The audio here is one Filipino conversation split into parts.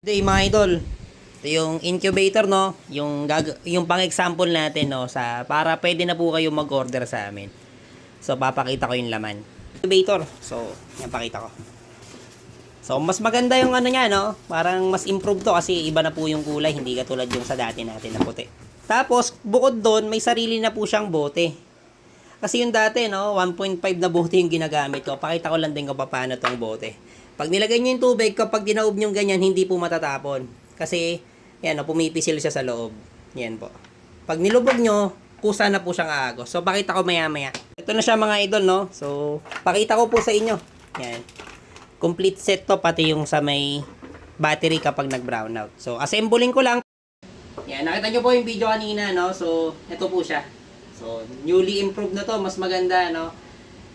Today mga idol, ito yung incubator no, yung pang-example natin no sa para pwede na po kayo mag-order sa amin. So papakita ko yung laman. Incubator. So, yan pakita ko. So mas maganda yung ano niya no, parang mas improved to kasi iba na po yung kulay, hindi katulad yung sa dati natin na puti. Tapos bukod doon, may sarili na po siyang bote. Kasi yung dati no, 1.5 na bote yung ginagamit ko. Pakita ko lang din kung paano tong bote. Pag nilagay nyo yung tubig, kapag dinaob nyo ganyan, hindi po matatapon. Kasi, yan, pumipisil siya sa loob. Yan po. Pag nilubog nyo, kusa na po siyang aagos. So, pakita ko maya-maya. Ito na siya mga idol, no? So, pakita ko po sa inyo. Yan. Complete set to, pati yung sa may battery kapag nag-brown out. So, assembling ko lang. Yan, nakita nyo po yung video kanina, no? So, ito po siya. So, newly improved na to. Mas maganda, no?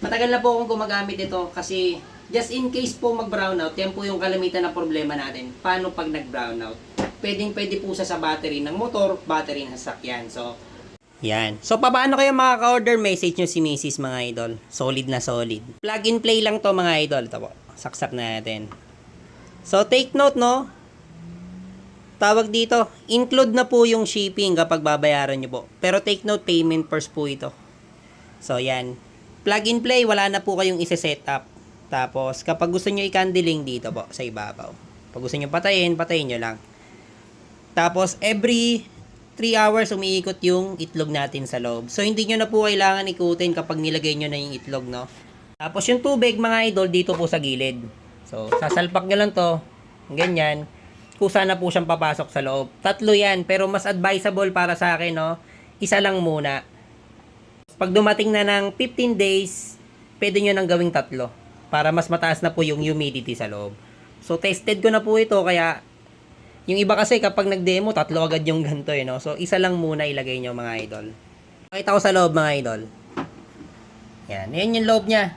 Matagal na po akong gumagamit ito kasi just in case po mag-brownout, yan po yung kalamitan na problema natin. Paano pag nag-brownout? Pwede po sa battery ng motor, battery ng sasakyan. So, yan. So, paano kayo makaka-order? Message nyo si Mrs. mga idol. Solid na solid. Plug and play lang to mga idol. Ito po. Saksak natin. So, take note, no? Tawag dito, include na po yung shipping kapag babayaran nyo po. Pero take note, payment first po ito. So, yan. Plug and play, wala na po kayong isi-set up. Tapos, kapag gusto nyo i-candling dito po, sa ibabaw. Pag gusto nyo patayin nyo lang. Tapos, every 3 hours, umiikot yung itlog natin sa loob. So, hindi nyo na po kailangan ikutin kapag nilagay nyo na yung itlog, no? Tapos, yung tubig, mga idol, dito po sa gilid. So, sasalpak nyo lang to. Ganyan. Kusa na po siyang papasok sa loob. 3 yan, pero mas advisable para sa akin, no? Isa lang muna. Pag dumating na ng 15 days, pwede nyo nang gawing 3. Para mas mataas na po yung humidity sa loob. So, tested ko na po ito, kaya yung iba kasi kapag nag-demo, 3 agad yung ganito, no? So, isa lang muna ilagay nyo, mga idol. Pakita ko sa loob, mga idol. Yan, yan yung loob niya.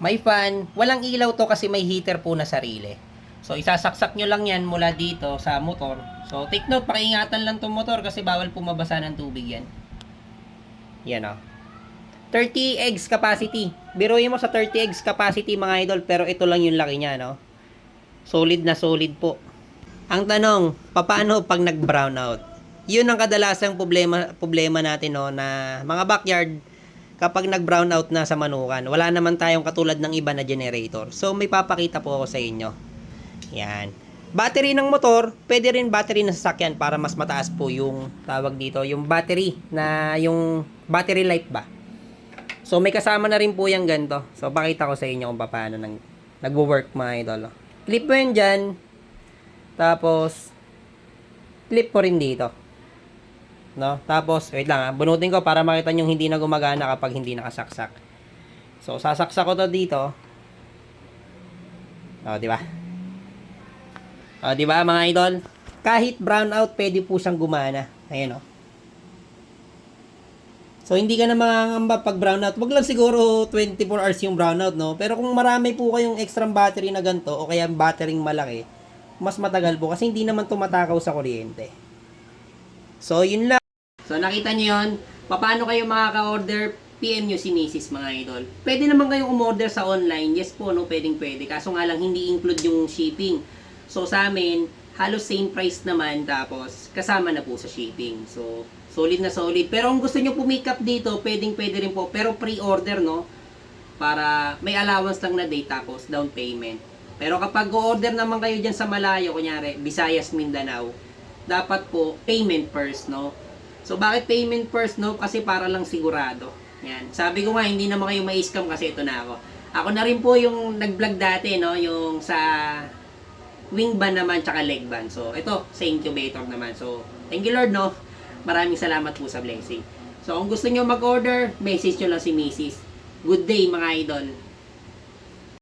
May fan. Walang ilaw to kasi may heater po na sarili. So, isasaksak nyo lang yan mula dito sa motor. So, take note, pakiingatan lang tong motor kasi bawal po mabasa ng tubig yan. Yan, o. 30 eggs capacity. Biruin mo sa 30 eggs capacity mga idol, pero ito lang yung laki niya, no? Solid na solid po. Ang tanong, paano pag nag-brown out? Yun ang kadalasang problema natin, no, na mga backyard kapag nag-brown out na sa manukan. Wala naman tayong katulad ng iba na generator. So may papakita po ako sa inyo. Yan. Battery ng motor, pwede rin battery ng sasakyan para mas mataas po yung tawag dito, yung battery na yung battery life ba. So, may kasama na rin po yung ganito. So, pakita ko sa inyo kung paano nagwo-work mga idol. Clip mo yun dyan. Tapos, clip ko rin dito. No? Tapos, wait lang ha. Bunutin ko para makita nyo hindi na gumagana kapag hindi nakasaksak. So, sasaksak ko to dito. O, di ba? O, di ba mga idol? Kahit brownout, pwede po siyang gumana. Ayan o. So, hindi ka na mangangamba pag brownout. Wag lang siguro 24 hours yung brownout, no? Pero kung marami po kayong extra battery na ganito, o kaya battery malaki, mas matagal po kasi hindi naman tumatakaw sa kuryente. So, yun lang. So, nakita nyo yun? Paano kayo makaka-order? PM nyo si Mrs. mga idol. Pwede naman kayong umorder sa online. Yes po, no? Pwede. Kaso nga lang, hindi include yung shipping. So, sa amin, halos same price naman. Tapos, kasama na po sa shipping. So, solid na solid. Pero kung gusto nyo pumick up dito, pwede rin po. Pero pre-order, no? Para may allowance lang na day tapos down payment. Pero kapag order naman kayo dyan sa malayo, kunyari, Visayas, Mindanao, dapat po payment first, no? So, bakit payment first, no? Kasi para lang sigurado. Yan. Sabi ko nga, hindi naman kayo ma-scam kasi ito na ako. Ako na rin po yung nag-vlog dati, no? Yung sa wing band naman, tsaka leg band. So, ito, sa incubator naman. So, thank you Lord, no? Maraming salamat po sa blessing. So, kung gusto nyo mag-order, message nyo lang si Mrs. Good day, mga idol.